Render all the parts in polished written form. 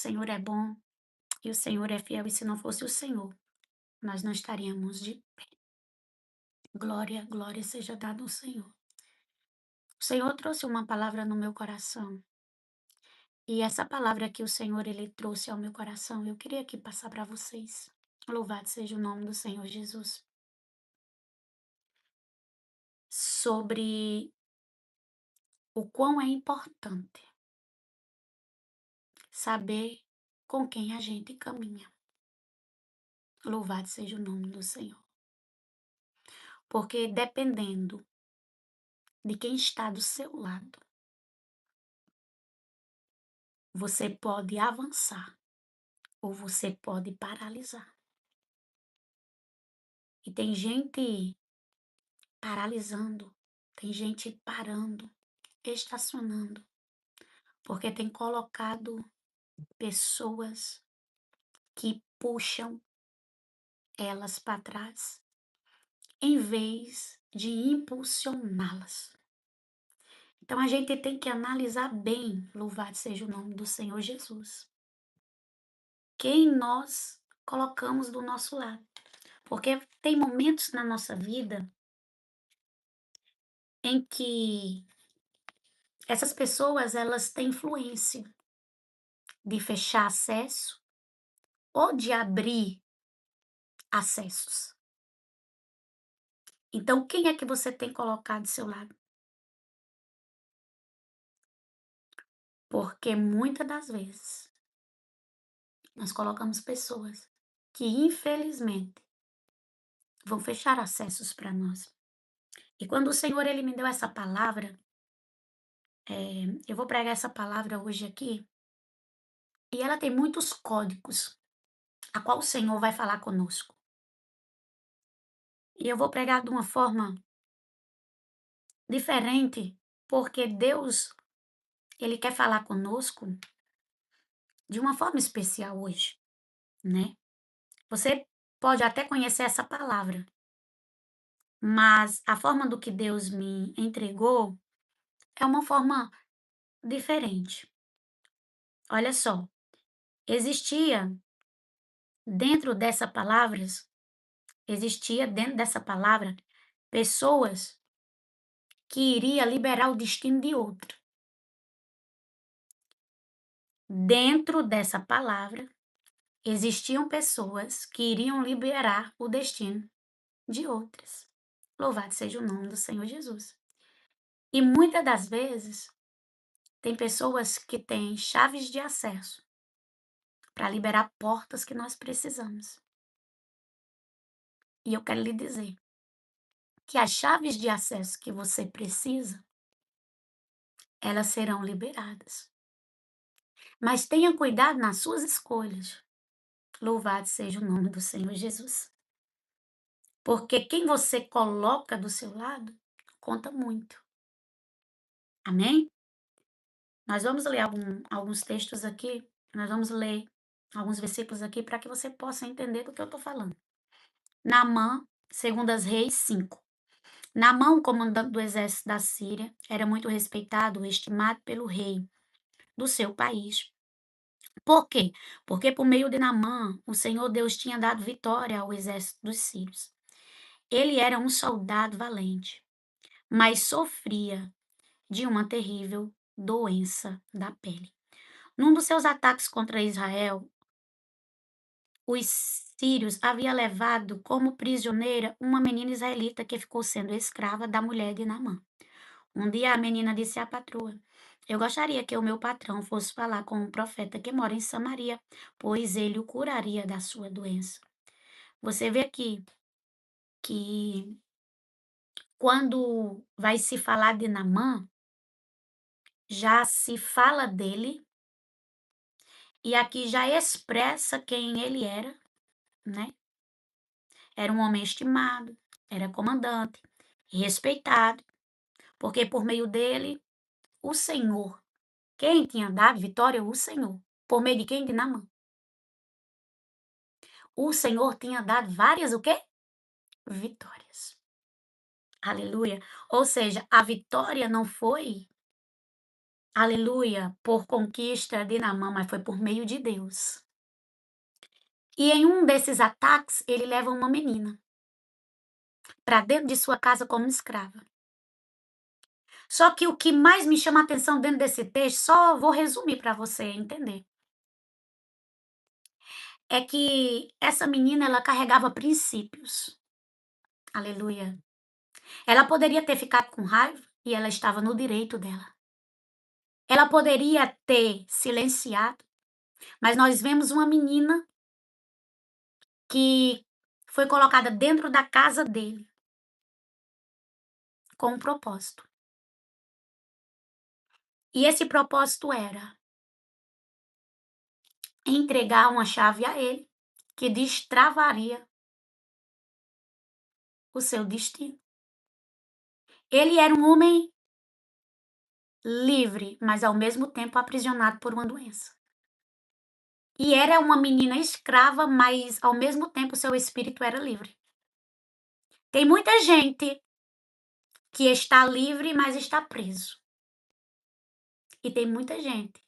O Senhor é bom e o Senhor é fiel, e se não fosse o Senhor, nós não estaríamos de pé. Glória, glória seja dada ao Senhor. O Senhor trouxe uma palavra no meu coração, e essa palavra que o Senhor ele trouxe ao meu coração, eu queria aqui passar para vocês. Louvado seja o nome do Senhor Jesus. Sobre o quão é importante saber com quem a gente caminha. Louvado seja o nome do Senhor. Porque dependendo de quem está do seu lado, você pode avançar ou você pode paralisar. E tem gente paralisando, tem gente parando, estacionando, porque tem colocado pessoas que puxam elas para trás, em vez de impulsioná-las. Então a gente tem que analisar bem, louvado seja o nome do Senhor Jesus, quem nós colocamos do nosso lado. Porque tem momentos na nossa vida em que essas pessoas elas têm influência de fechar acesso ou de abrir acessos. Então, quem é que você tem colocado do seu lado? Porque muitas das vezes nós colocamos pessoas que, infelizmente, vão fechar acessos para nós. E quando o Senhor ele me deu essa palavra, eu vou pregar essa palavra hoje aqui, e ela tem muitos códigos, a qual o Senhor vai falar conosco. E eu vou pregar de uma forma diferente, porque Deus, ele quer falar conosco de uma forma especial hoje, né? Você pode até conhecer essa palavra, mas a forma do que Deus me entregou é uma forma diferente. Olha só, existia dentro dessa palavras, existia dentro dessa palavra pessoas que iria liberar o destino de outro. Dentro dessa palavra existiam pessoas que iriam liberar o destino de outras. Louvado seja o nome do Senhor Jesus. E muitas das vezes, tem pessoas que têm chaves de acesso para liberar portas que nós precisamos. E eu quero lhe dizer que as chaves de acesso que você precisa, elas serão liberadas. Mas tenha cuidado nas suas escolhas. Louvado seja o nome do Senhor Jesus. Porque quem você coloca do seu lado conta muito. Amém? Nós vamos ler alguns textos aqui, nós vamos ler alguns versículos aqui para que você possa entender do que eu estou falando. Naamã, 2 Reis 5. Naamã, o comandante do exército da Síria, era muito respeitado e estimado pelo rei do seu país. Por quê? Porque por meio de Naamã, o Senhor Deus tinha dado vitória ao exército dos sírios. Ele era um soldado valente, mas sofria de uma terrível doença da pele. Num dos seus ataques contra Israel, os sírios haviam levado como prisioneira uma menina israelita que ficou sendo escrava da mulher de Naamã. Um dia a menina disse à patroa: Eu gostaria que o meu patrão fosse falar com um profeta que mora em Samaria, pois ele o curaria da sua doença. Você vê aqui que quando vai se falar de Naamã, já se fala dele e aqui já expressa quem ele era, né? Era um homem estimado, era comandante, respeitado, porque por meio dele, o Senhor, quem tinha dado vitória? O Senhor. Por meio de quem? De Naamã. O Senhor tinha dado várias o quê? Vitórias. Aleluia. Ou seja, a vitória não foi aleluia, por conquista de Naamã, mas foi por meio de Deus. E em um desses ataques, ele leva uma menina para dentro de sua casa como escrava. Só que o que mais me chama a atenção dentro desse texto, só vou resumir para você entender, é que essa menina ela carregava princípios. Aleluia. Ela poderia ter ficado com raiva e ela estava no direito dela. Ela poderia ter silenciado, mas nós vemos uma menina que foi colocada dentro da casa dele com um propósito. E esse propósito era entregar uma chave a ele que destravaria o seu destino. Ele era um homem livre, mas ao mesmo tempo aprisionado por uma doença. E era uma menina escrava, mas ao mesmo tempo seu espírito era livre. Tem muita gente que está livre, mas está preso. E tem muita gente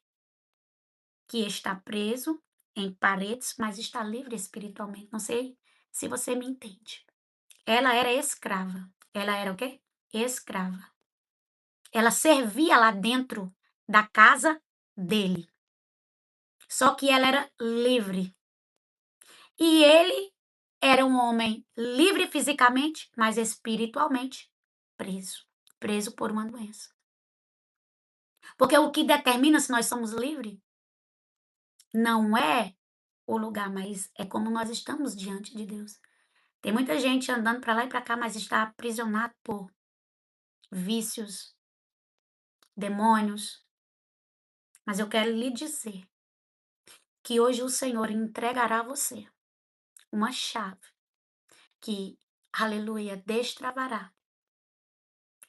que está preso em paredes, mas está livre espiritualmente. Não sei se você me entende. Ela era escrava. Ela era o quê? Escrava. Ela servia lá dentro da casa dele. Só que ela era livre. E ele era um homem livre fisicamente, mas espiritualmente preso. Preso por uma doença. Porque o que determina se nós somos livres não é o lugar, mas é como nós estamos diante de Deus. Tem muita gente andando para lá e para cá, mas está aprisionado por vícios, demônios. Mas eu quero lhe dizer que hoje o Senhor entregará a você uma chave que, aleluia, destravará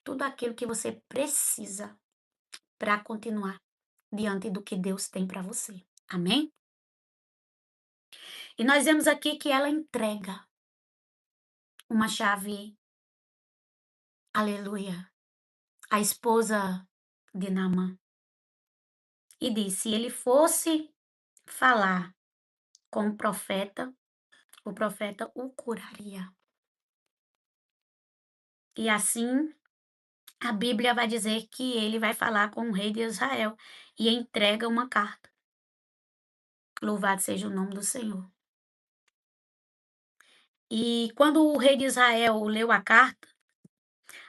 tudo aquilo que você precisa para continuar diante do que Deus tem para você. Amém? E nós vemos aqui que ela entrega uma chave, aleluia, à esposa de Naamã. E disse: se ele fosse falar com o profeta o curaria. E assim, a Bíblia vai dizer que ele vai falar com o rei de Israel e entrega uma carta. Louvado seja o nome do Senhor. E quando o rei de Israel leu a carta,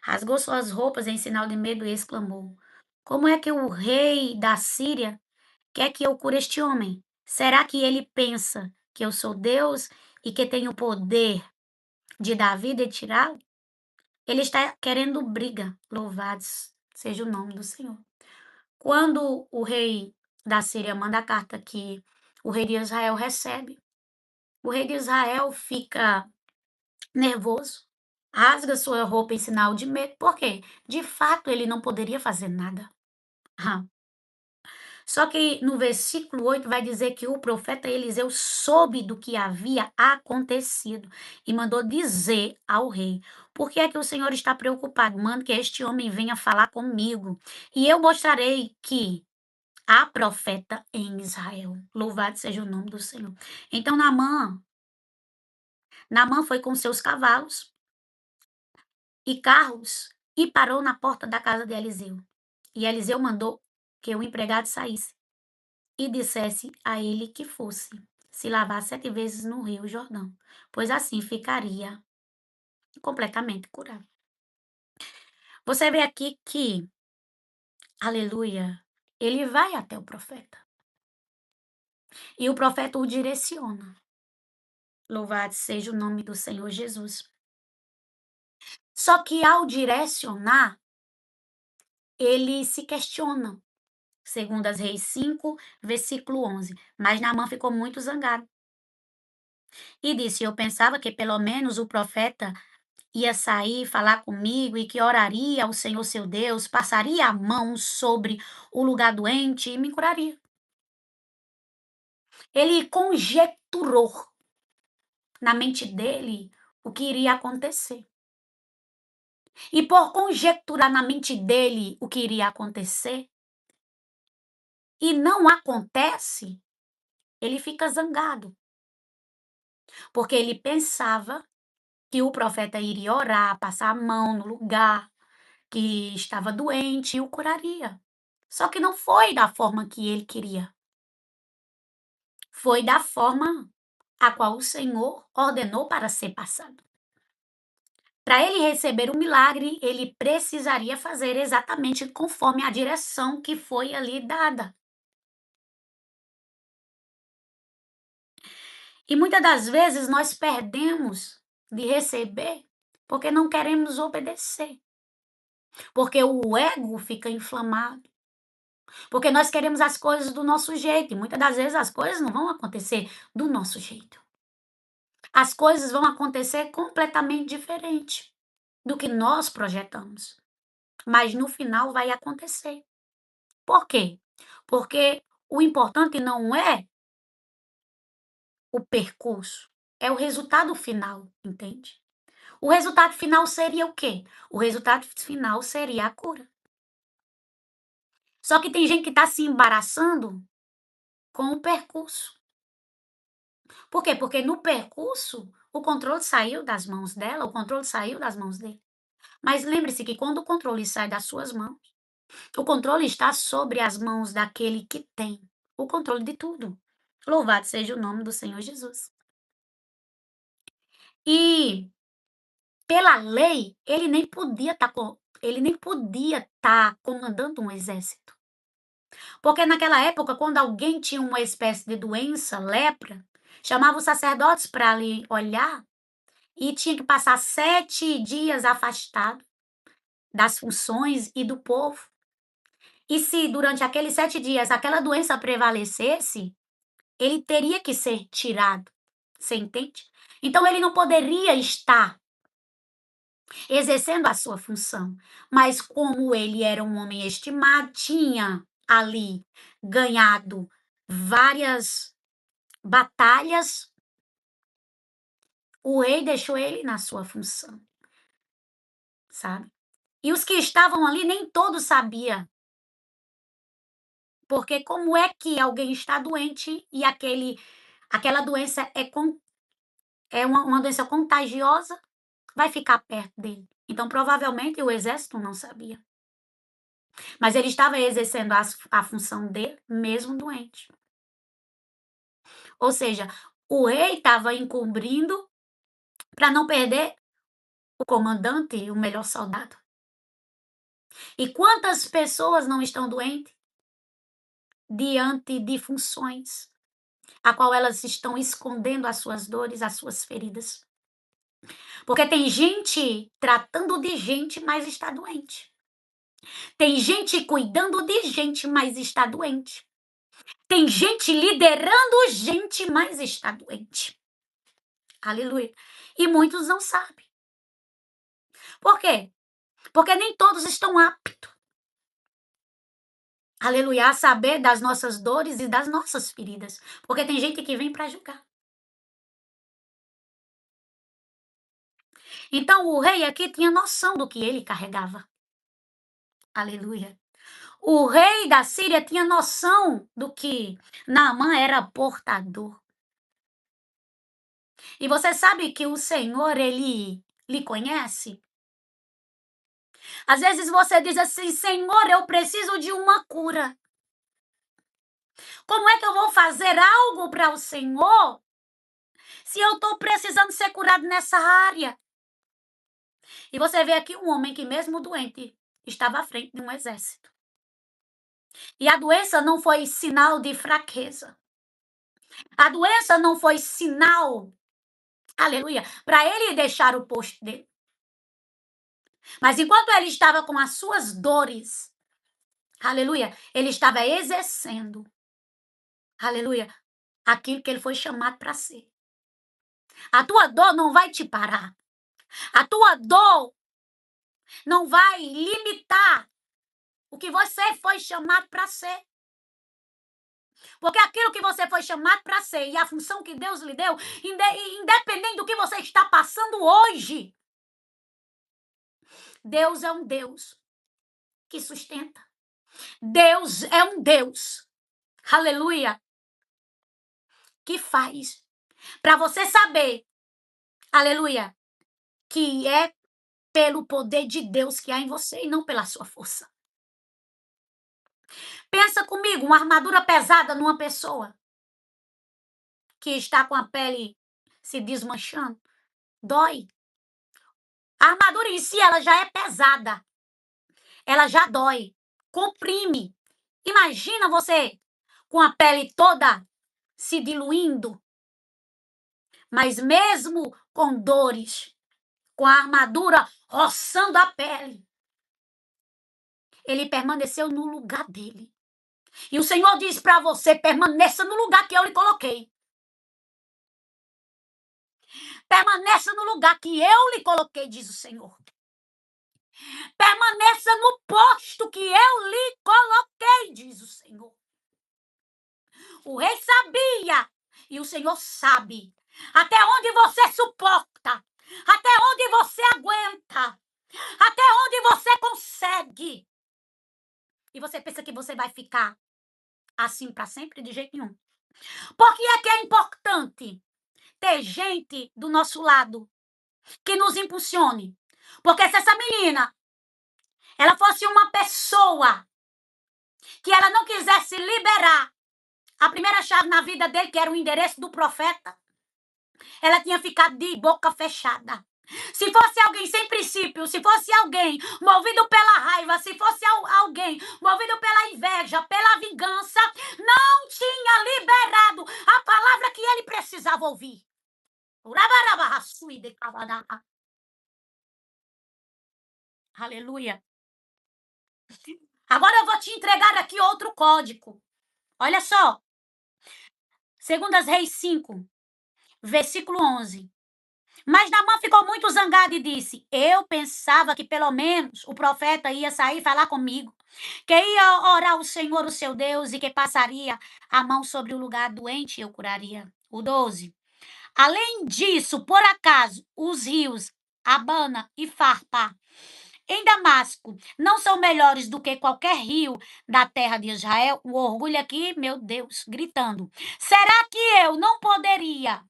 rasgou suas roupas em sinal de medo e exclamou: como é que o rei da Síria quer que eu cure este homem? Será que ele pensa que eu sou Deus e que tenho poder de dar vida e tirá-lo? Ele está querendo briga. Louvados seja o nome do Senhor. Quando o rei da Síria manda a carta que o rei de Israel recebe, o rei de Israel fica nervoso, rasga sua roupa em sinal de medo. Por quê? De fato, ele não poderia fazer nada. Só que no versículo 8 vai dizer que o profeta Eliseu soube do que havia acontecido e mandou dizer ao rei: por que é que o Senhor está preocupado? Manda que este homem venha falar comigo e eu mostrarei que há profeta em Israel. Louvado seja o nome do Senhor. Então Naamã foi com seus cavalos e carros e parou na porta da casa de Eliseu. E Eliseu mandou que o empregado saísse e dissesse a ele que fosse se lavar 7 vezes no rio Jordão, pois assim ficaria completamente curado. Você vê aqui que, aleluia, ele vai até o profeta. E o profeta o direciona. Louvado seja o nome do Senhor Jesus. Só que ao direcionar, ele se questiona. Segundo as Reis 5, versículo 11. Mas Naamã ficou muito zangado. E disse: eu pensava que pelo menos o profeta ia sair, falar comigo e que oraria ao Senhor seu Deus, passaria a mão sobre o lugar doente e me curaria. Ele conjecturou na mente dele o que iria acontecer. E por conjecturar na mente dele o que iria acontecer, e não acontece, ele fica zangado, porque ele pensava que o profeta iria orar, passar a mão no lugar que estava doente e o curaria. Só que não foi da forma que ele queria, foi da forma a qual o Senhor ordenou para ser passado. Para ele receber o milagre, ele precisaria fazer exatamente conforme a direção que foi ali dada. E muitas das vezes nós perdemos de receber porque não queremos obedecer, porque o ego fica inflamado, porque nós queremos as coisas do nosso jeito e muitas das vezes as coisas não vão acontecer do nosso jeito. As coisas vão acontecer completamente diferente do que nós projetamos, mas no final vai acontecer. Por quê? Porque o importante não é o percurso, é o resultado final, entende? O resultado final seria o quê? O resultado final seria a cura. Só que tem gente que está se embaraçando com o percurso. Por quê? Porque no percurso o controle saiu das mãos dela, o controle saiu das mãos dele. Mas lembre-se que quando o controle sai das suas mãos, o controle está sobre as mãos daquele que tem o controle de tudo. Louvado seja o nome do Senhor Jesus. E pela lei, ele nem podia estar comandando um exército. Porque naquela época, quando alguém tinha uma espécie de doença, lepra, chamava os sacerdotes para ali olhar e tinha que passar 7 dias afastado das funções e do povo. E se durante aqueles 7 dias aquela doença prevalecesse, ele teria que ser tirado, você entende? Então ele não poderia estar exercendo a sua função, mas como ele era um homem estimado, tinha ali ganhado várias batalhas, o rei deixou ele na sua função, sabe? E os que estavam ali nem todos sabia, porque como é que alguém está doente e aquela doença é uma doença contagiosa, vai ficar perto dele. Então, provavelmente, o exército não sabia. Mas ele estava exercendo a função dele, mesmo doente. Ou seja, o rei estava encobrindo para não perder o comandante, o melhor soldado. E quantas pessoas não estão doentes diante de funções, a qual elas estão escondendo as suas dores, as suas feridas? Porque tem gente tratando de gente, mas está doente. Tem gente cuidando de gente, mas está doente. Tem gente liderando gente, mas está doente. Aleluia. E muitos não sabem. Por quê? Porque nem todos estão aptos, aleluia, a saber das nossas dores e das nossas feridas. Porque tem gente que vem para julgar. Então o rei aqui tinha noção do que ele carregava. Aleluia. O rei da Síria tinha noção do que Naamã era portador. E você sabe que o Senhor, ele lhe conhece? Às vezes você diz assim: Senhor, eu preciso de uma cura. Como é que eu vou fazer algo para o Senhor se eu estou precisando ser curado nessa área? E você vê aqui um homem que, mesmo doente, estava à frente de um exército. E a doença não foi sinal de fraqueza. A doença não foi sinal, aleluia, para ele deixar o posto dele. Mas enquanto ele estava com as suas dores, aleluia, ele estava exercendo, aleluia, aquilo que ele foi chamado para ser. A tua dor não vai te parar. A tua dor não vai limitar o que você foi chamado para ser. Porque aquilo que você foi chamado para ser e a função que Deus lhe deu, independente do que você está passando hoje, Deus é um Deus que sustenta. Deus é um Deus aleluia, que faz para você saber, aleluia, que é pelo poder de Deus que há em você e não pela sua força. Pensa comigo, uma armadura pesada numa pessoa que está com a pele se desmanchando, dói. A armadura em si, ela já é pesada, ela já dói, comprime. Imagina você com a pele toda se diluindo, mas mesmo com dores, com a armadura roçando a pele, ele permaneceu no lugar dele. E o Senhor diz para você: permaneça no lugar que eu lhe coloquei. Permaneça no lugar que eu lhe coloquei, diz o Senhor. Permaneça no posto que eu lhe coloquei, diz o Senhor. O rei sabia e o Senhor sabe até onde você suporta, até onde você aguenta, até onde você consegue. E você pensa que você vai ficar assim para sempre? De jeito nenhum. Por que é importante ter gente do nosso lado que nos impulsione? Porque se essa menina ela fosse uma pessoa que ela não quisesse liberar a primeira chave na vida dele, que era o endereço do profeta, ela tinha ficado de boca fechada. Se fosse alguém sem princípio, se fosse alguém movido pela raiva, se fosse alguém movido pela inveja, pela vingança, não tinha liberado a palavra que ele precisava ouvir. Aleluia. Agora eu vou te entregar aqui outro código. Olha só. 2 Reis 5, versículo 11. Mas Naamã ficou muito zangado e disse: eu pensava que pelo menos o profeta ia sair e falar comigo, que ia orar ao Senhor, o seu Deus, e que passaria a mão sobre o lugar doente e eu curaria. O 12. Além disso, por acaso, os rios Abana e Farpá em Damasco não são melhores do que qualquer rio da terra de Israel? O orgulho aqui, meu Deus, gritando. Será que eu não poderia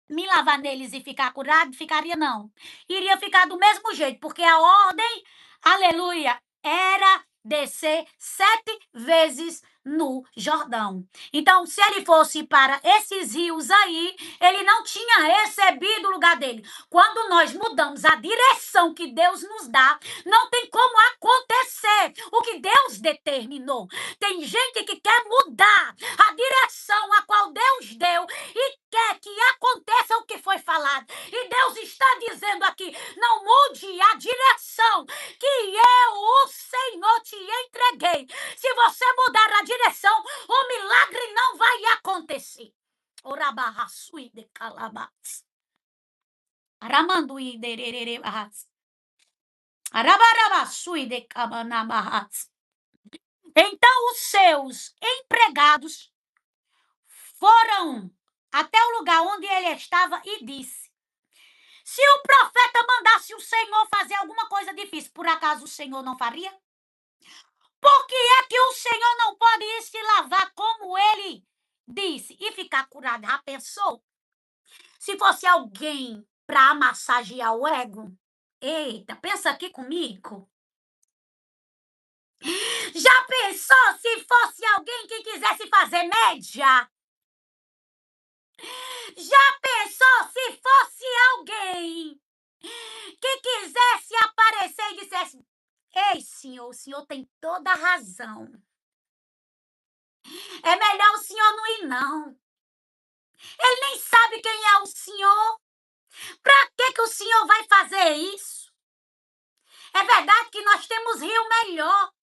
me lavar neles e ficar curado? Ficaria não. Iria ficar do mesmo jeito, porque a ordem, aleluia, era descer 7 vezes no Jordão. Então, se ele fosse para esses rios aí, ele não tinha recebido o lugar dele. Quando nós mudamos a direção que Deus nos dá, não tem como acontecer o que Deus determinou. Tem gente que quer mudar a direção a qual Deus deu e quer que aconteça o que foi falado. E Deus está dizendo aqui: não mude a direção que eu, o Senhor, te entreguei. Se você mudar a direção, o milagre não vai acontecer. Orabarraçui de calabás. Aramanduí de rererebás. Arabarabaçui de cabanabás. Então os seus empregados foram até o lugar onde ele estava e disse: se o profeta mandasse o Senhor fazer alguma coisa difícil, por acaso o Senhor não faria? Por que é que o Senhor não pode ir se lavar como ele disse e ficar curado? Já pensou? Se fosse alguém para massagear o ego? Eita, pensa aqui comigo. Já pensou se fosse alguém que quisesse fazer média? Já pensou se fosse alguém que quisesse aparecer e dissesse: ei, senhor, o senhor tem toda a razão. É melhor o senhor não ir, não. Ele nem sabe quem é o senhor. Para que o senhor vai fazer isso? É verdade que nós temos rio melhor.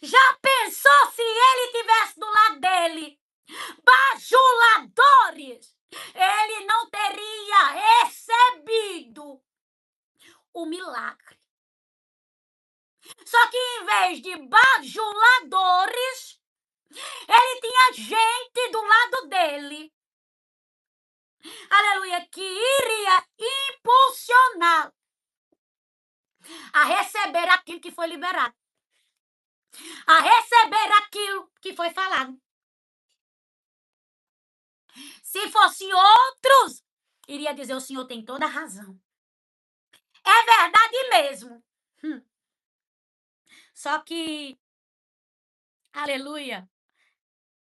Já pensou se ele tivesse do lado dele bajuladores? Ele não teria recebido o milagre. Só que em vez de bajuladores, ele tinha gente do lado dele, aleluia, que iria impulsionar a receber aquilo que foi liberado. a receber aquilo que foi falado. Se fosse outros, iria dizer: o senhor tem toda a razão. É verdade mesmo. Hum. Só que, aleluia,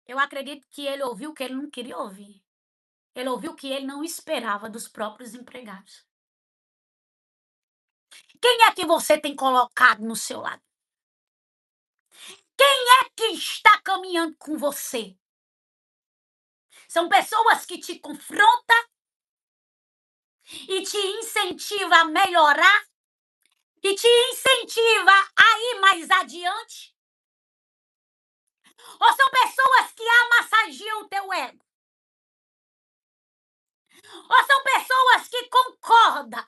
eu acredito que ele ouviu o que ele não queria ouvir. Ele ouviu o que ele não esperava dos próprios empregados. Quem é que você tem colocado no seu lado? Quem é que está caminhando com você? São pessoas que te confrontam e te incentivam a melhorar e te incentiva a ir mais adiante? Ou são pessoas que amassageiam o teu ego? Ou são pessoas que concordam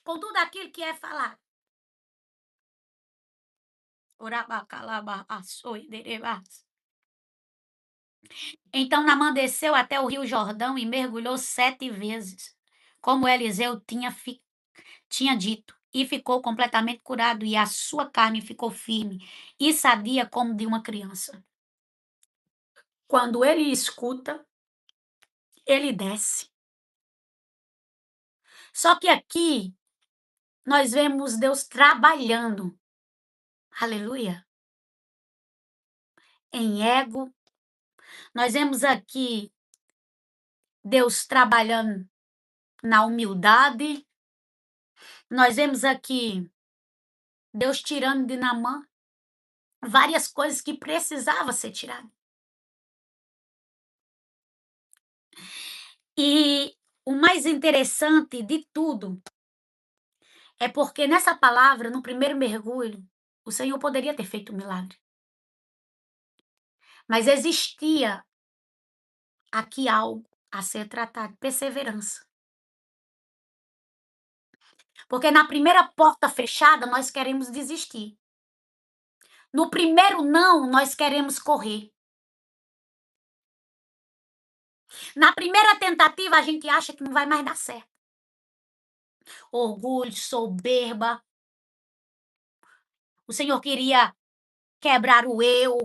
com tudo aquilo que é falado? Então Naamã desceu até o rio Jordão e mergulhou 7 vezes, como Eliseu tinha dito, e ficou completamente curado, e a sua carne ficou firme e sadia como de uma criança. Quando ele escuta, ele desce. Só que aqui nós vemos Deus trabalhando, aleluia, em ego. Nós vemos aqui Deus trabalhando na humildade. Nós vemos aqui Deus tirando de Naamã várias coisas que precisava ser tirada. E o mais interessante de tudo é porque nessa palavra, no primeiro mergulho, o Senhor poderia ter feito um milagre. Mas existia aqui algo a ser tratado, perseverança. Porque na primeira porta fechada nós queremos desistir. No primeiro não, nós queremos correr. Na primeira tentativa a gente acha que não vai mais dar certo. Orgulho, soberba. O Senhor queria quebrar o eu.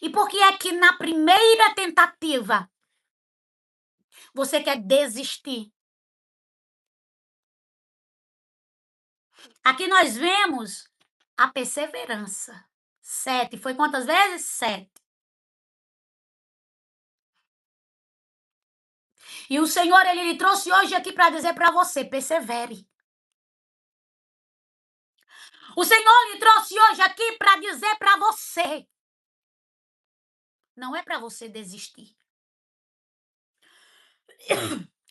E por que é que na primeira tentativa você quer desistir? Aqui nós vemos a perseverança. 7. Foi quantas vezes? 7. E o Senhor, ele lhe trouxe hoje aqui para dizer para você: persevere. O Senhor lhe trouxe hoje aqui para dizer para você: não é para você desistir.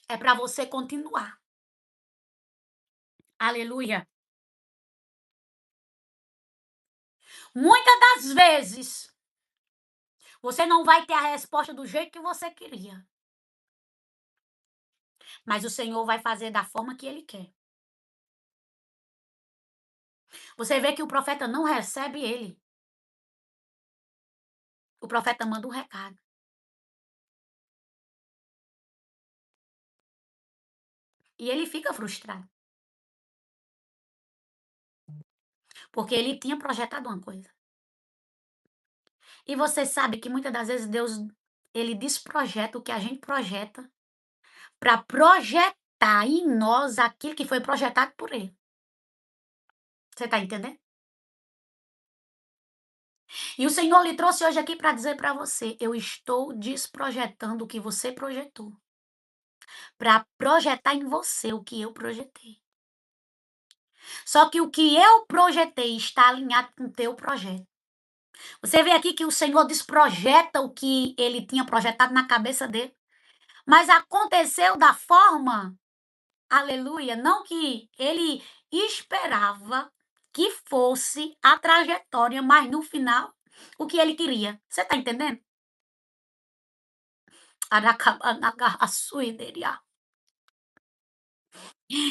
É para você continuar. Aleluia. Muitas das vezes, você não vai ter a resposta do jeito que você queria. Mas o Senhor vai fazer da forma que Ele quer. Você vê que o profeta não recebe ele. O profeta manda um recado. E ele fica frustrado. Porque ele tinha projetado uma coisa. E você sabe que muitas das vezes Deus, ele desprojeta o que a gente projeta para projetar em nós aquilo que foi projetado por ele. Você está entendendo? E o Senhor lhe trouxe hoje aqui para dizer para você: eu estou desprojetando o que você projetou, para projetar em você o que eu projetei. Só que o que eu projetei está alinhado com o teu projeto. Você vê aqui que o Senhor desprojeta o que ele tinha projetado na cabeça dele. Mas aconteceu da forma, aleluia, não que ele esperava que fosse a trajetória, mas no final, o que ele queria. Você está entendendo?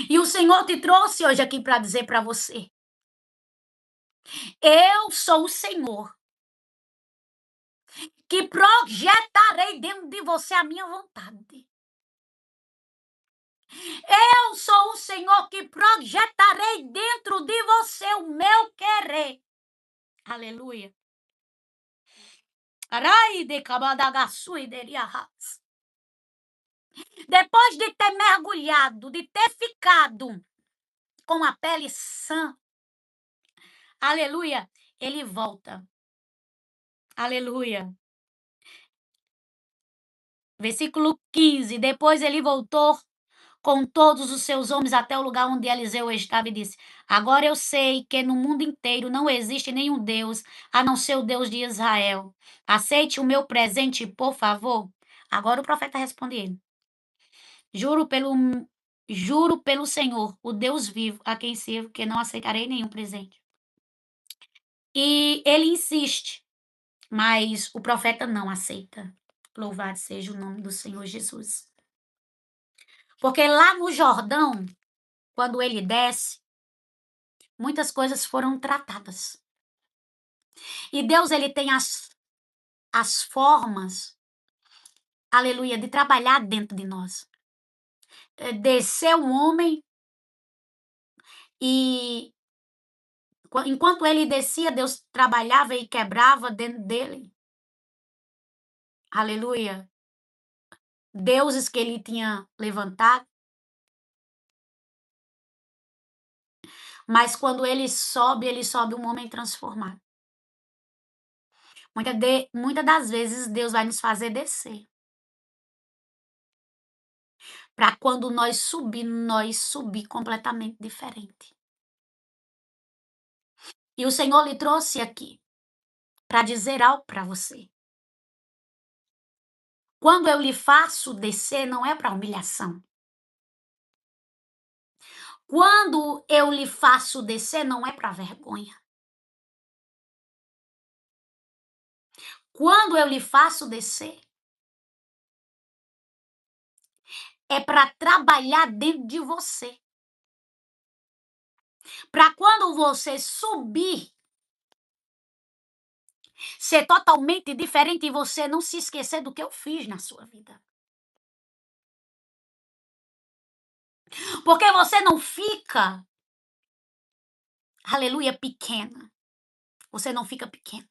E o Senhor te trouxe hoje aqui para dizer para você: eu sou o Senhor que projetarei dentro de você a minha vontade. Eu sou o Senhor que projetarei dentro de você o meu querer. Aleluia. Arai de kabadagaçu e deriahas. Depois de ter mergulhado, de ter ficado com a pele sã, aleluia, ele volta. Aleluia. Versículo 15. Depois ele voltou com todos os seus homens até o lugar onde Eliseu estava e disse: Agora eu sei que no mundo inteiro não existe nenhum Deus a não ser o Deus de Israel. Aceite o meu presente, por favor. Agora o profeta responde ele: Juro pelo, juro pelo Senhor, o Deus vivo, a quem sirvo, que não aceitarei nenhum presente. E ele insiste, mas o profeta não aceita. Louvado seja o nome do Senhor Jesus. Porque lá no Jordão, quando ele desce, muitas coisas foram tratadas. E Deus, ele tem as formas, aleluia, de trabalhar dentro de nós. Desceu um homem e enquanto ele descia, Deus trabalhava e quebrava dentro dele. Aleluia. Deuses que ele tinha levantado. Mas quando ele sobe um homem transformado. Muitas das vezes Deus vai nos fazer descer. Para quando nós subir completamente diferente. E o Senhor lhe trouxe aqui para dizer algo para você. Quando eu lhe faço descer, não é para humilhação. Quando eu lhe faço descer, não é para vergonha. Quando eu lhe faço descer, é para trabalhar dentro de você. Para quando você subir, ser totalmente diferente e você não se esquecer do que eu fiz na sua vida. Porque você não fica, aleluia, pequena. Você não fica pequena.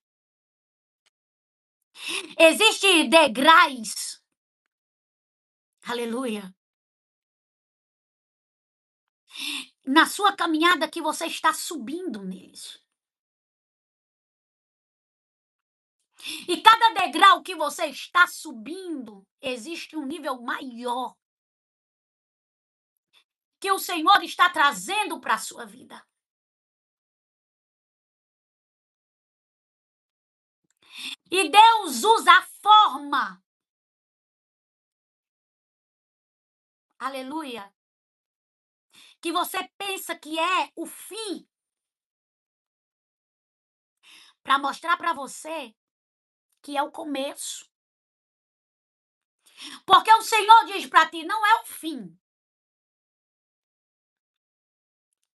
Existem degraus, aleluia, na sua caminhada que você está subindo neles. E cada degrau que você está subindo, existe um nível maior que o Senhor está trazendo para a sua vida. E Deus usa a forma, aleluia, que você pensa que é o fim, para mostrar para você que é o começo. Porque o Senhor diz para ti, não é o fim,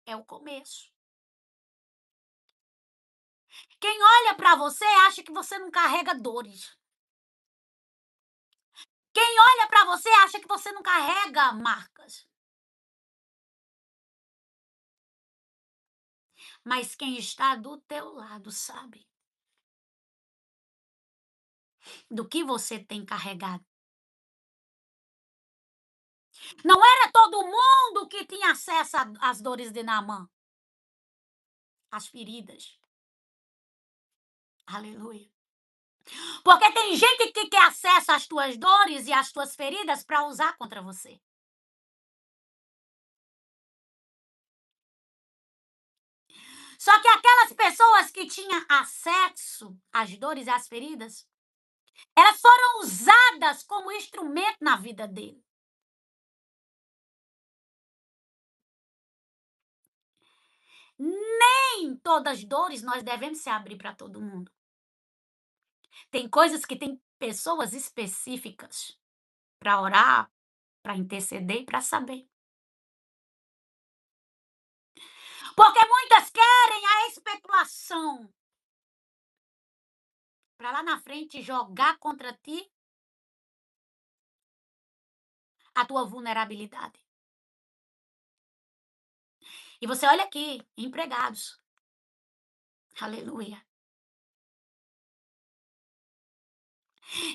é o começo. Quem olha para você acha que você não carrega dores. Quem olha para você acha que você não carrega marcas. Mas quem está do teu lado sabe do que você tem carregado. Não era todo mundo que tinha acesso às dores de Naamã, às feridas. Aleluia. Porque tem gente que quer acesso às tuas dores e às tuas feridas para usar contra você. Só que aquelas pessoas que tinham acesso às dores e às feridas, elas foram usadas como instrumento na vida dele. Nem todas as dores nós devemos se abrir para todo mundo. Tem coisas que tem pessoas específicas para orar, para interceder e para saber. Porque muitas querem a especulação para lá na frente jogar contra ti a tua vulnerabilidade. E você olha aqui, empregados. Aleluia.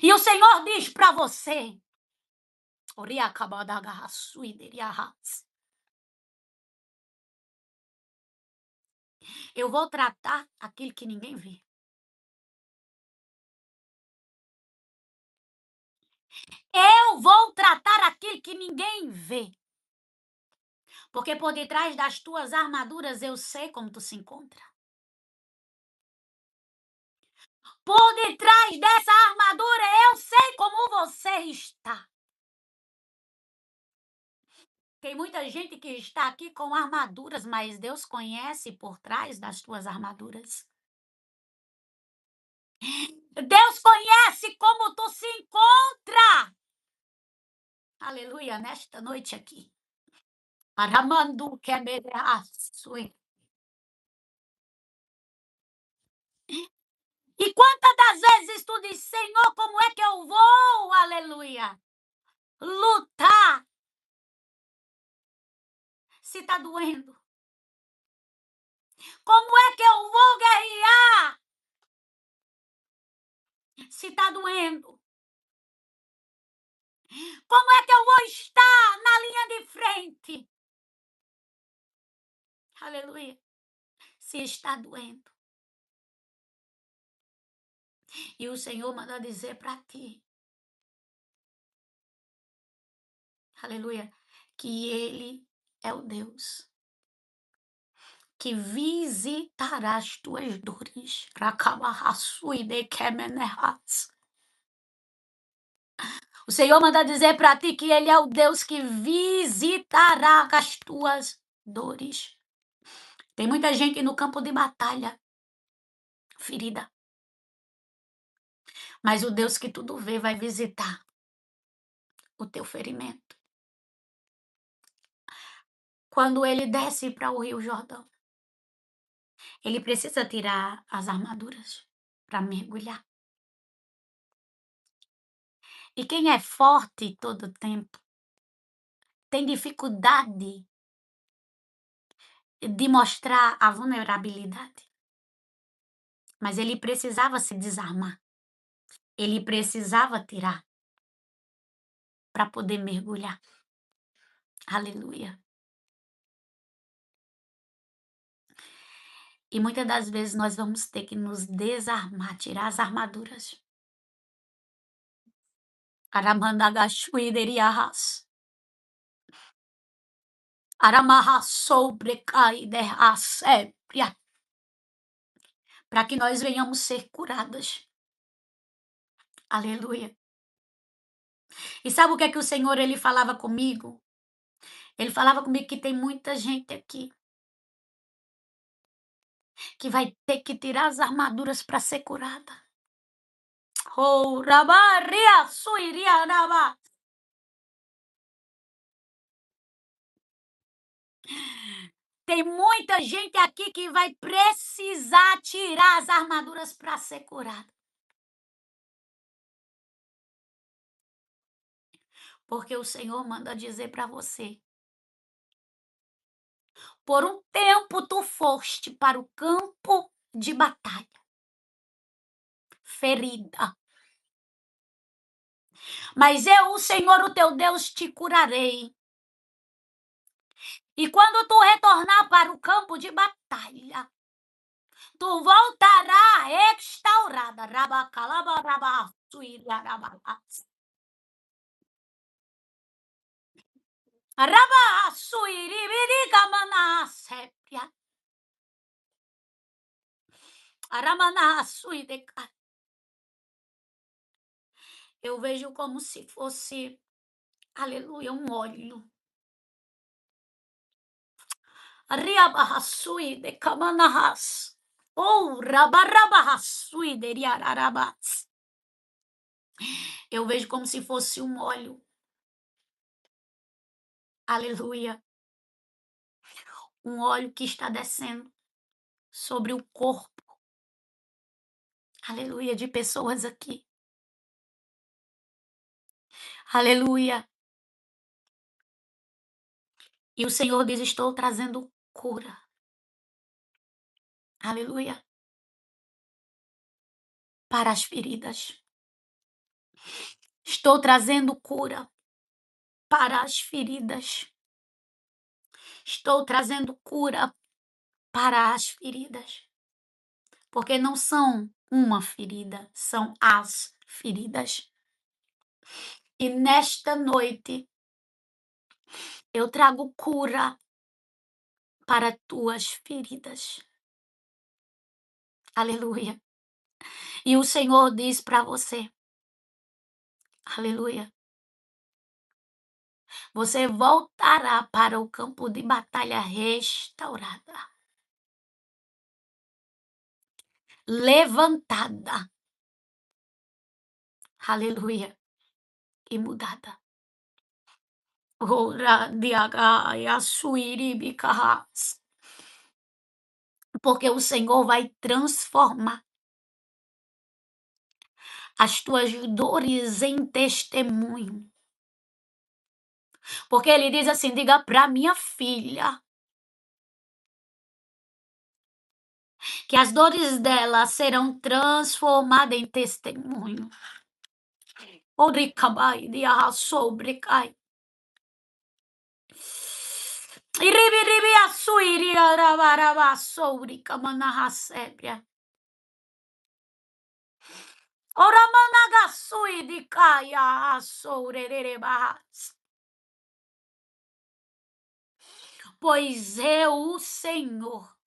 E o Senhor diz para você, eu vou tratar aquilo que ninguém vê. Eu vou tratar aquilo que ninguém vê. Porque por detrás das tuas armaduras eu sei como tu se encontra. Por detrás dessa armadura eu sei como você está. Tem muita gente que está aqui com armaduras, mas Deus conhece por trás das tuas armaduras. Deus conhece como tu se encontra. Aleluia, nesta noite aqui. Aramandu kemerasui. E quantas das vezes tu diz, Senhor, como é que eu vou, aleluia, lutar se está doendo? Como é que eu vou guerrear se está doendo? Como é que eu vou estar na linha de frente? Aleluia. Se está doendo. E o Senhor manda dizer para ti, aleluia, que Ele é o Deus que visitará as tuas dores. O Senhor manda dizer para ti que Ele é o Deus que visitará as tuas dores. Tem muita gente no campo de batalha, ferida. Mas o Deus que tudo vê vai visitar o teu ferimento. Quando ele desce para o Rio Jordão, ele precisa tirar as armaduras para mergulhar. E quem é forte todo o tempo tem dificuldade de mostrar a vulnerabilidade. Mas ele precisava se desarmar. Ele precisava tirar para poder mergulhar. Aleluia. E muitas das vezes nós vamos ter que nos desarmar, tirar as armaduras. Aramandagashuideriahas. Aramahassobrecaidehasépria. Para que nós venhamos ser curadas. Aleluia. E sabe o que é que o Senhor ele falava comigo? Ele falava comigo que tem muita gente aqui que vai ter que tirar as armaduras para ser curada. Oh, rabaria, suiria, raba. Tem muita gente aqui que vai precisar tirar as armaduras para ser curada. Porque o Senhor manda dizer para você: por um tempo tu foste para o campo de batalha, ferida. Mas eu, o Senhor, o teu Deus, te curarei. E quando tu retornar para o campo de batalha, tu voltará restaurada. Rabacalaba, rabasuíra, rabas. Rabasuíri, manasépia. Aramanasuídeca. Eu vejo como se fosse, aleluia, um óleo. Riabahasuídeca, manahas. Oh, rabarabahasuíderiararabas. Eu vejo como se fosse um óleo. Aleluia. Um óleo que está descendo sobre o corpo. Aleluia, de pessoas aqui. Aleluia. E o Senhor diz: estou trazendo cura. Aleluia. Para as feridas. Estou trazendo cura para as feridas. Estou trazendo cura para as feridas. Porque não são uma ferida, são as feridas. E nesta noite eu trago cura para tuas feridas. Aleluia. E o Senhor diz para você, aleluia, você voltará para o campo de batalha restaurada, levantada, aleluia, e mudada. Ora diagaia suiribicahas. Porque o Senhor vai transformar as tuas dores em testemunho. Porque ele diz assim: diga para minha filha que as dores dela serão transformadas em testemunho. Oricabai de arrasobricai. Iribiribi asuiri arabaraba sourica manahasebria. Oramanagasui de caia asourerebas. Pois eu, o Senhor,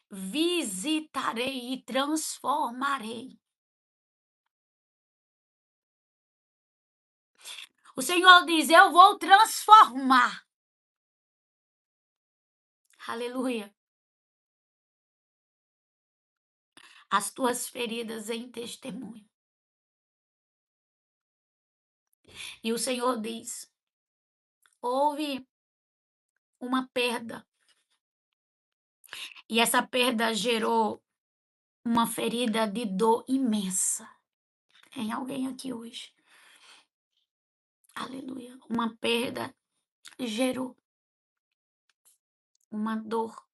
visitarei e transformarei. O Senhor diz: eu vou transformar. Aleluia. As tuas feridas em testemunho. E o Senhor diz: houve uma perda. E essa perda gerou uma ferida de dor imensa. Tem alguém aqui hoje? Aleluia. Uma perda gerou uma dor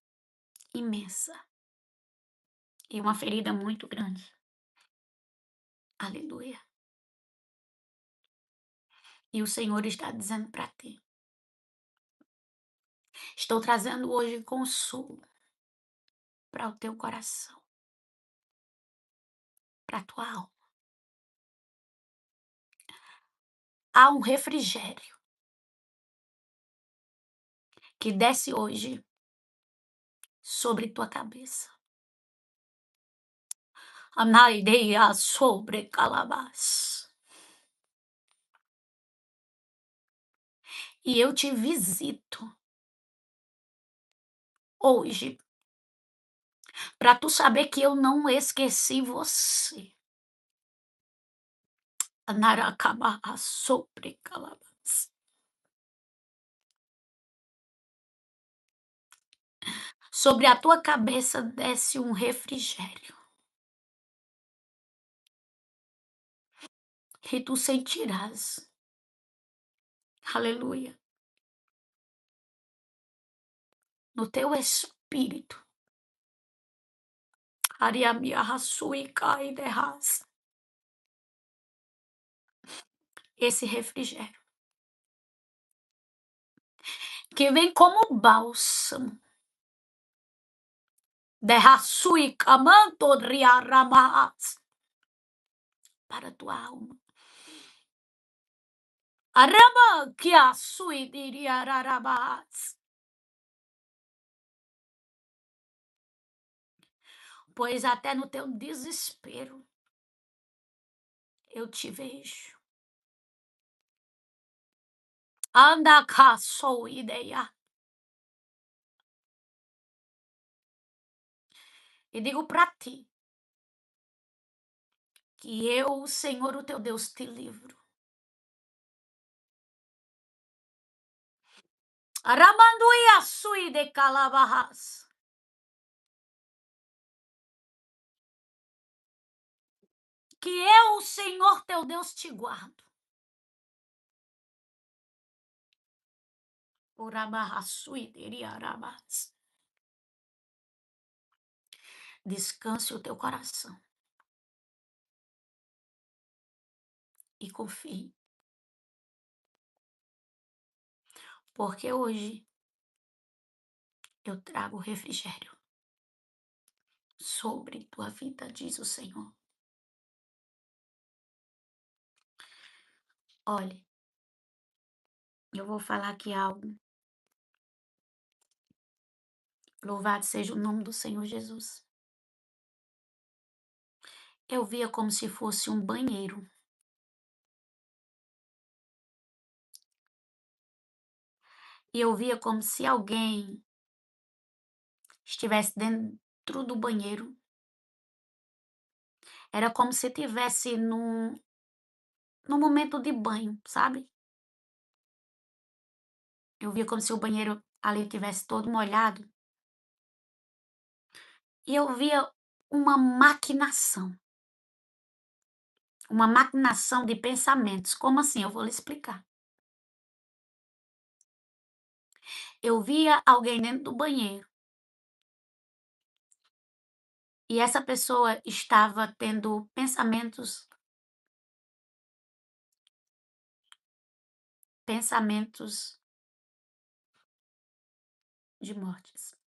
imensa e uma ferida muito grande. Aleluia. E o Senhor está dizendo para ti: estou trazendo hoje consolo para o teu coração, para a tua alma. Há um refrigério que desce hoje sobre tua cabeça. Anaideia sobre calabás. E eu te visito hoje para tu saber que eu não esqueci você. Anaracabá sobre calabás. Sobre a tua cabeça desce um refrigério. E tu sentirás. Aleluia. No teu espírito. Esse refrigério que vem como bálsamo. Para a tua alma. Arama que a pois até no teu desespero eu te vejo. Anda cá, sou ideia. E digo para ti que eu, o Senhor, o teu Deus, te livro. Aramanduia sui de calabahas. Que eu, o Senhor, teu Deus, te guardo. Orabarrasuideriarabas. Descanse o teu coração e confie, porque hoje eu trago refrigério sobre tua vida, diz o Senhor. Olhe, eu vou falar aqui algo. Louvado seja o nome do Senhor Jesus. Eu via como se fosse um banheiro. E eu via como se alguém estivesse dentro do banheiro. Era como se tivesse num momento de banho, sabe? Eu via como se o banheiro ali tivesse todo molhado. E eu via uma maquinação. Uma maquinação de pensamentos. Como assim? Eu vou lhe explicar. Eu via alguém dentro do banheiro. E essa pessoa estava tendo pensamentos de mortes.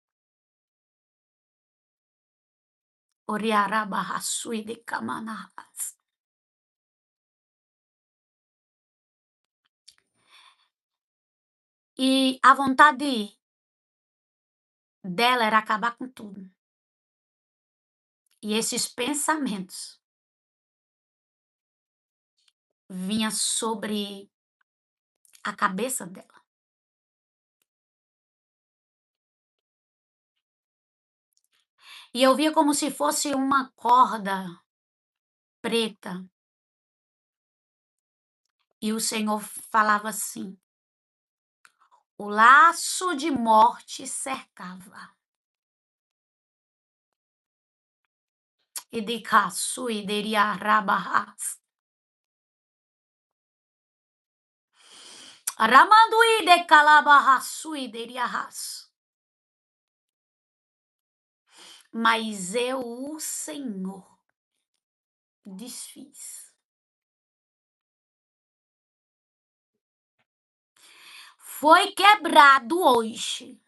Oriarabarraçui de camanarras. E a vontade dela era acabar com tudo. E esses pensamentos vinham sobre a cabeça dela. E eu via como se fosse uma corda preta. E o Senhor falava assim: o laço de morte cercava. E de caçu e deria rabarras. Ramandui de calabarraçu e deriarras. Mas eu, o Senhor, desfiz. Foi quebrado hoje.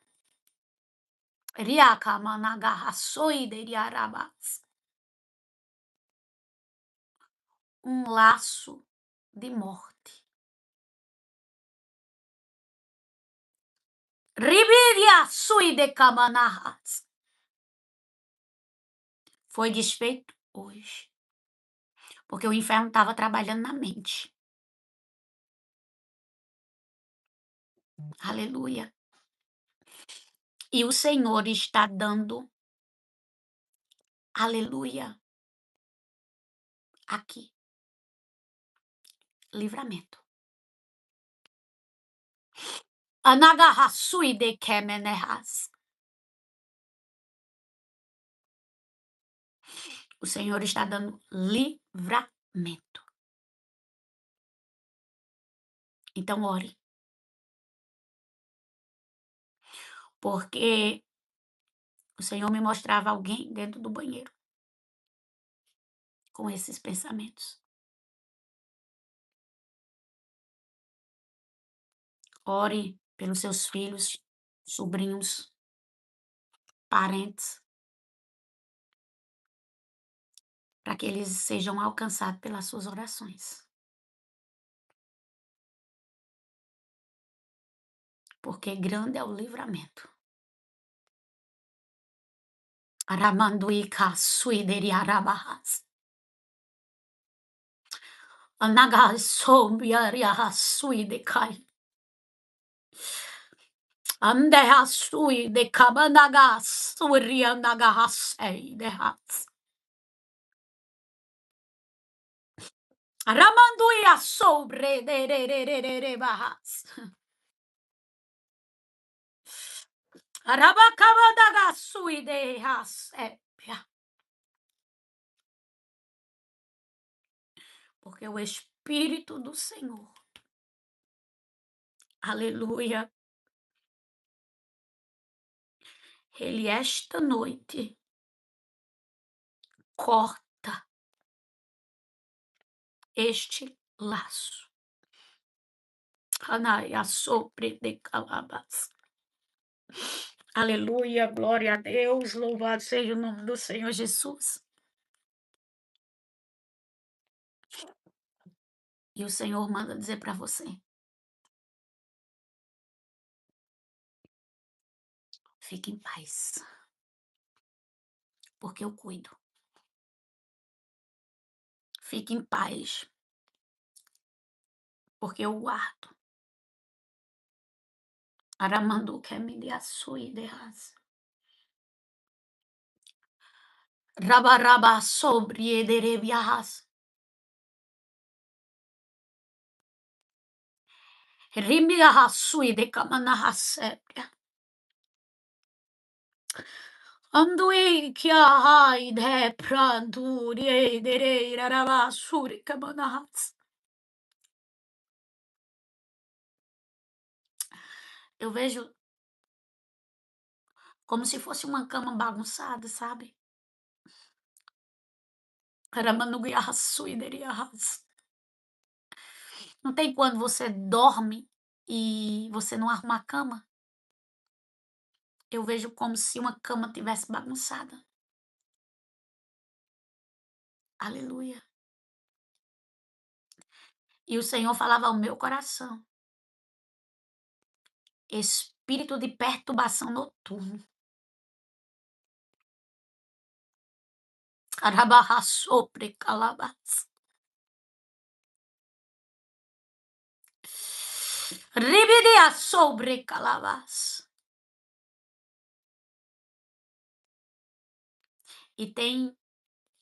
Riacamanagaçoi deriarabas. Um laço de morte. Ribiria sui de camanarras. Foi desfeito hoje. Porque o inferno estava trabalhando na mente. Aleluia. E o Senhor está dando, aleluia, aqui, livramento. Anagarrasui de kemenerras. O Senhor está dando livramento. Então ore. Porque o Senhor me mostrava alguém dentro do banheiro com esses pensamentos. Ore pelos seus filhos, sobrinhos, parentes, para que eles sejam alcançados pelas suas orações. Porque grande é o livramento. Aramanduica suideriarabahas. Anagasombiariahasuidekai. Andehasui de kabanagas surianagahasei dehas. Ramanduia sobre de bahas. Arabacabadagasui dehas. Porque o Espírito do Senhor, aleluia, Ele esta noite corta este laço. Anaia sopre de calabas. Aleluia, glória a Deus, louvado seja o nome do Senhor Jesus. E o Senhor manda dizer para você: fique em paz, porque eu cuido. Fique em paz, porque eu guardo. Aramandu kemidiaçui de raça. Rabaraba sobre ederebias. Rimiahasui de kamanahasebia. Andui kia hai de pranduri edereira rabasuri kamanahas. Eu vejo como se fosse uma cama bagunçada, sabe? Ramanugiahasui deriahas. Não tem quando você dorme e você não arruma a cama? Eu vejo como se uma cama tivesse bagunçada. Aleluia. E o Senhor falava ao meu coração: espírito de perturbação noturno. Arabarrasopre calabas. Ribidia sobre calabas. E tem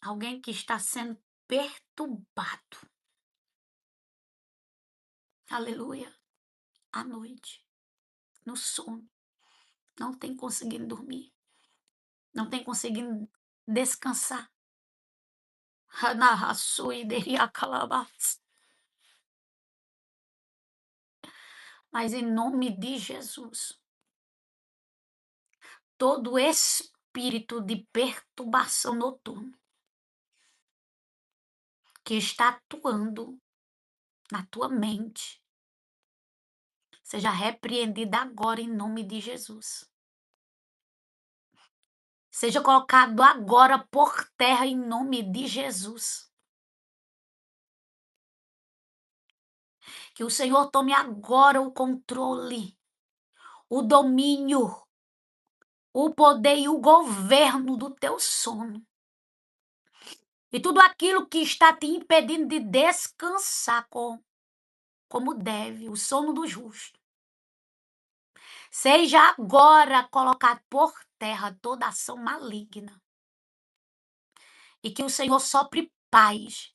alguém que está sendo perturbado. Aleluia. À noite, no sono. Não tem conseguindo dormir. Não tem conseguindo descansar. Hanahasui deria calabas. Mas em nome de Jesus, todo espírito de perturbação noturna que está atuando na tua mente, seja repreendida agora em nome de Jesus. Seja colocado agora por terra em nome de Jesus. Que o Senhor tome agora o controle, o domínio, o poder e o governo do teu sono. E tudo aquilo que está te impedindo de descansar como deve, o sono do justo. Seja agora colocado por terra toda ação maligna. E que o Senhor sopre paz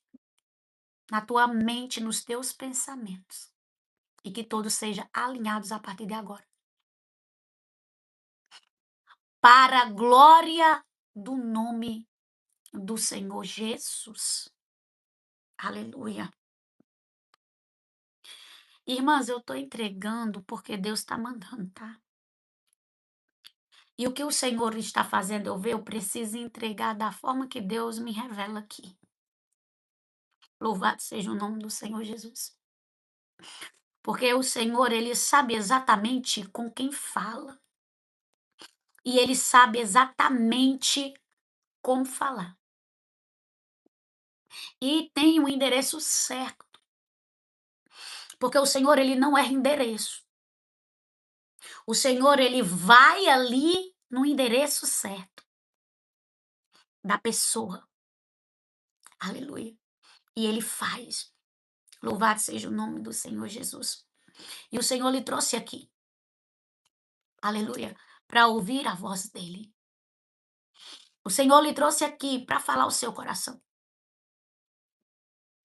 na tua mente, nos teus pensamentos. E que todos sejam alinhados a partir de agora. Para a glória do nome do Senhor Jesus. Aleluia. Irmãs, eu estou entregando porque Deus está mandando, tá? E o que o Senhor está fazendo eu ver, eu preciso entregar da forma que Deus me revela aqui. Louvado seja o nome do Senhor Jesus. Porque o Senhor, ele sabe exatamente com quem fala. E ele sabe exatamente como falar. E tem o endereço certo. Porque o Senhor, ele não erra endereço. O Senhor, ele vai ali no endereço certo da pessoa. Aleluia. E ele faz. Louvado seja o nome do Senhor Jesus. E o Senhor lhe trouxe aqui. Aleluia. Para ouvir a voz dele. O Senhor lhe trouxe aqui para falar o seu coração.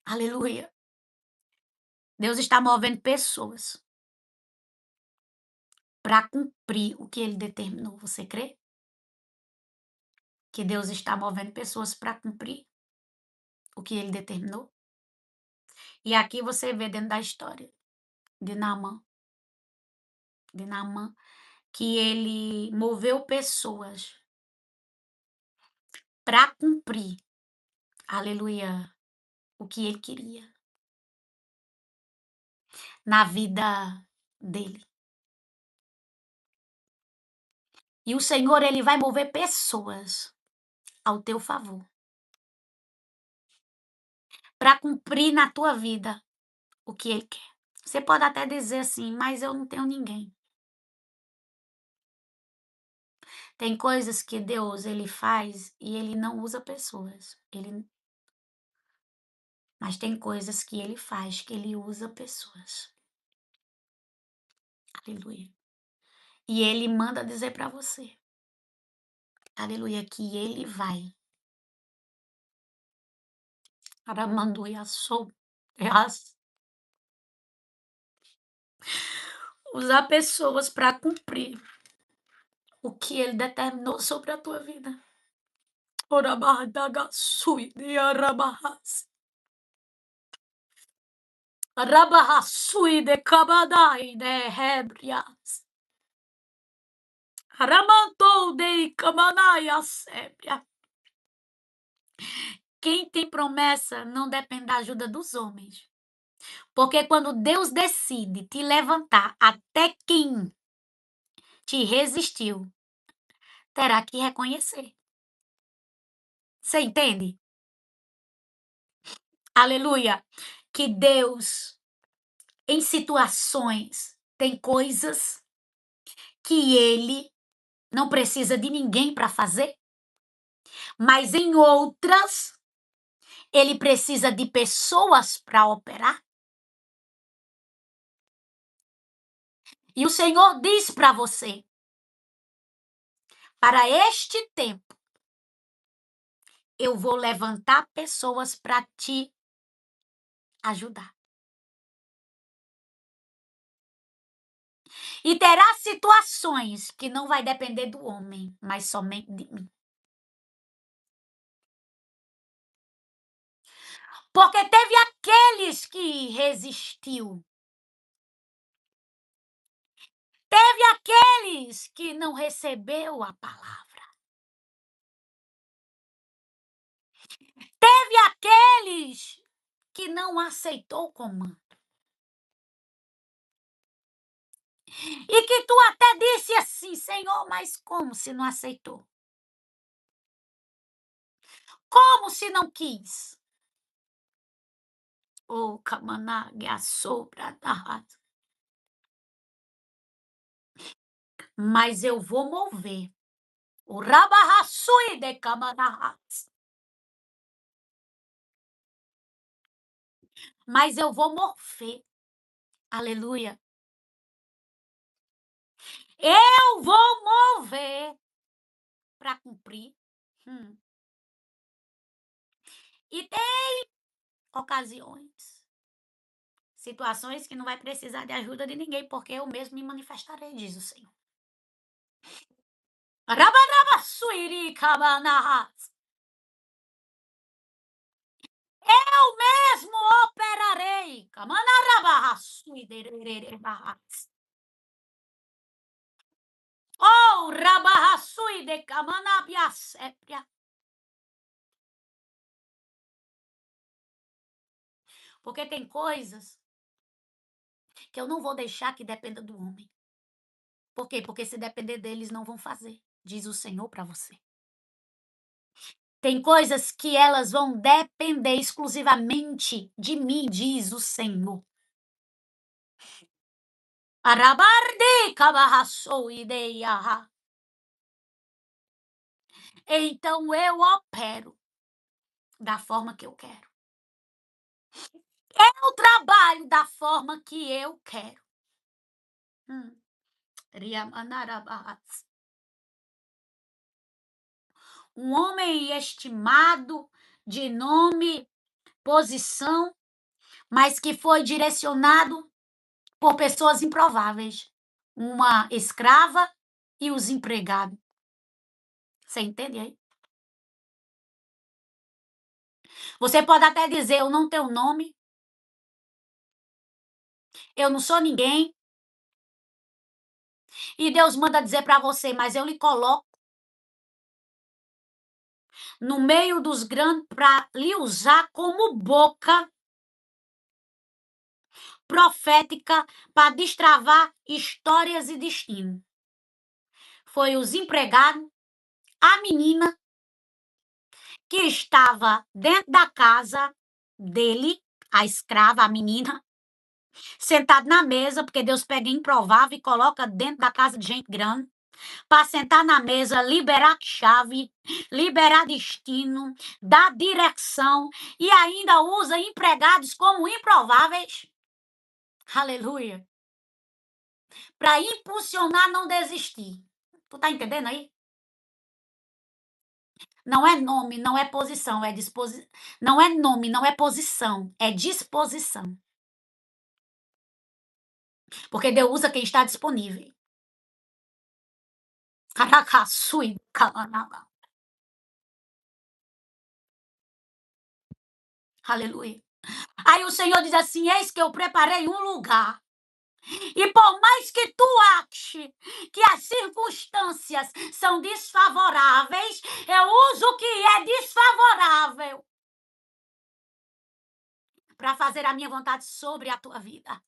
Aleluia. Deus está movendo pessoas para cumprir o que ele determinou. Você crê? Que Deus está movendo pessoas para cumprir o que ele determinou? E aqui você vê dentro da história de Naamã. que ele moveu pessoas para cumprir, aleluia, o que ele queria na vida dele. E o Senhor, ele vai mover pessoas ao teu favor, para cumprir na tua vida o que ele quer. Você pode até dizer assim: "Mas eu não tenho ninguém". Tem coisas que Deus ele faz e ele não usa pessoas, mas tem coisas que ele faz que ele usa pessoas. Aleluia. E ele manda dizer para você, aleluia, que ele vai aramanduia sou usar pessoas para cumprir o que ele determinou sobre a tua vida. Orabahadagasui de arabahas. Rabahasui de kabadai de hebrias. Ramantou de kamanaya sébria. Quem tem promessa não depende da ajuda dos homens. Porque quando Deus decide te levantar, até quem te resistiu terá que reconhecer. Você entende? Aleluia. Que Deus, em situações, tem coisas que Ele não precisa de ninguém para fazer, mas em outras, Ele precisa de pessoas para operar. E o Senhor diz para você: para este tempo, eu vou levantar pessoas para te ajudar. E terá situações que não vai depender do homem, mas somente de mim. Porque teve aqueles que resistiu. Teve aqueles que não recebeu a palavra. Teve aqueles que não aceitou o comando. E que tu até disse assim: Senhor, mas como se não aceitou? Como se não quis? Oh, Kamanag, sobra da. Mas eu vou mover. O Rabarraçui de Kamanahas. Mas eu vou mover. Aleluia. Eu vou mover para cumprir. E tem ocasiões, situações que não vai precisar de ajuda de ninguém, porque eu mesmo me manifestarei, diz o Senhor. Rabarabassuiri kabanahas. Eu mesmo operarei. Kamanarabahassuiderererabahas. Oh, rabahasui de kamanabiasépria. Porque tem coisas que eu não vou deixar que dependa do homem. Por quê? Porque se depender deles, não vão fazer, diz o Senhor para você. Tem coisas que elas vão depender exclusivamente de mim, diz o Senhor. Arabarde kabahassou ideiaha. Então eu opero da forma que eu quero. Eu trabalho da forma que eu quero. Riamanarabahas. Um homem estimado, de nome, posição, mas que foi direcionado por pessoas improváveis. Uma escrava e os empregados. Você entende aí? Você pode até dizer: eu não tenho nome, eu não sou ninguém, E Deus manda dizer para você: "Mas eu lhe coloco no meio dos grandes para lhe usar como boca profética para destravar histórias e destino". Foi os empregados, a menina que estava dentro da casa dele, a escrava, a menina, sentada na mesa, porque Deus pega improvável e coloca dentro da casa de gente grande, para sentar na mesa, liberar chave, liberar destino, dar direção e ainda usa empregados como improváveis. Aleluia. Para impulsionar, não desistir. Tu tá entendendo aí? Não é nome, não é posição, é disposição. Não é nome, não é posição, é disposição. Porque Deus usa quem está disponível. Caracasui, calanaba. Aleluia. Aí o Senhor diz assim: Eis que eu preparei um lugar. E por mais que tu ache que as circunstâncias são desfavoráveis, eu uso o que é desfavorável para fazer a minha vontade sobre a tua vida.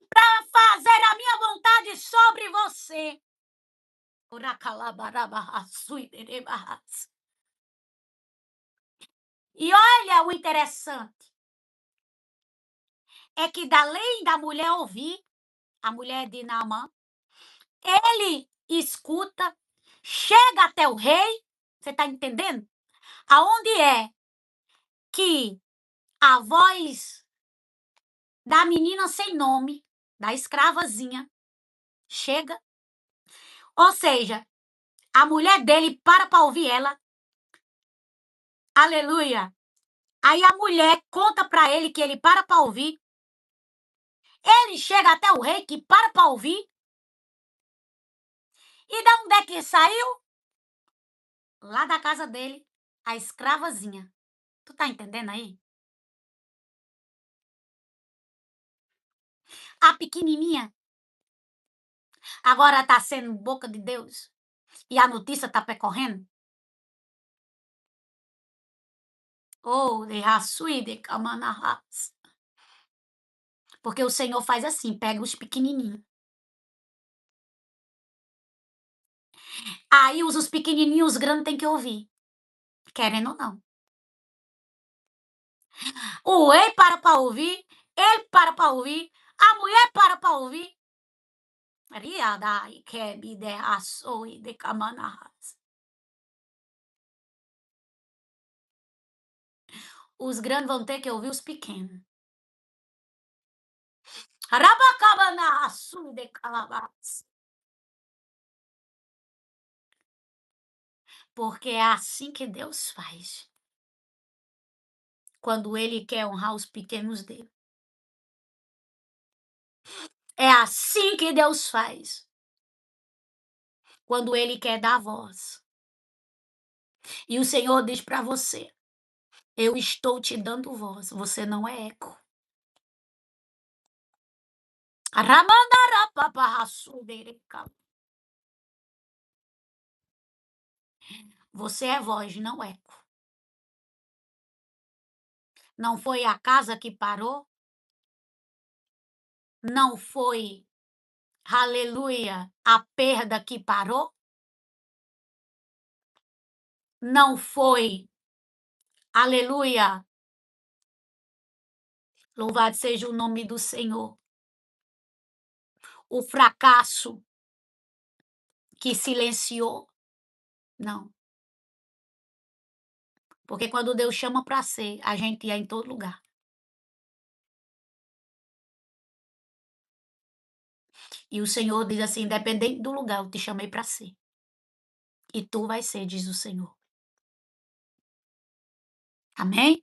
Para fazer a minha vontade sobre você. Oracalabarabahasuiderebahas. E olha o interessante, é que além da mulher ouvir, a mulher de Naamã, ele escuta, chega até o rei, você está entendendo? Aonde é que a voz da menina sem nome, da escravazinha, chega, ou seja, a mulher dele para ouvir ela, aleluia. Aí a mulher conta para ele que ele para ouvir, ele chega até o rei que para ouvir, e da onde é que saiu? Lá da casa dele, a escravazinha. Tu tá entendendo aí? A pequenininha agora tá sendo boca de Deus e a notícia tá percorrendo. Oh, de raçui de camanahas. Porque o Senhor faz assim, pega os pequenininhos. Aí os pequenininhos, os grandes têm que ouvir, querendo ou não. O rei para ouvir, ele para ouvir, a mulher para ouvir. Riadai kebi de açoi de camanahas. Os grandes vão ter que ouvir os pequenos. Rabacabanaçu de calabás. Porque é assim que Deus faz. Quando Ele quer honrar os pequenos dele. É assim que Deus faz. Quando Ele quer dar voz. E o Senhor diz para você: Eu estou te dando voz, você não é eco. Ramandarapapahassudereca. Você é voz, não eco. Não foi a casa que parou? Não foi, aleluia, a perda que parou? Não foi, aleluia, louvado seja o nome do Senhor, o fracasso que silenciou? Não. Porque quando Deus chama para ser, a gente ia em todo lugar. E o Senhor diz assim: independente do lugar, eu te chamei para ser. E tu vai ser, diz o Senhor. Amém?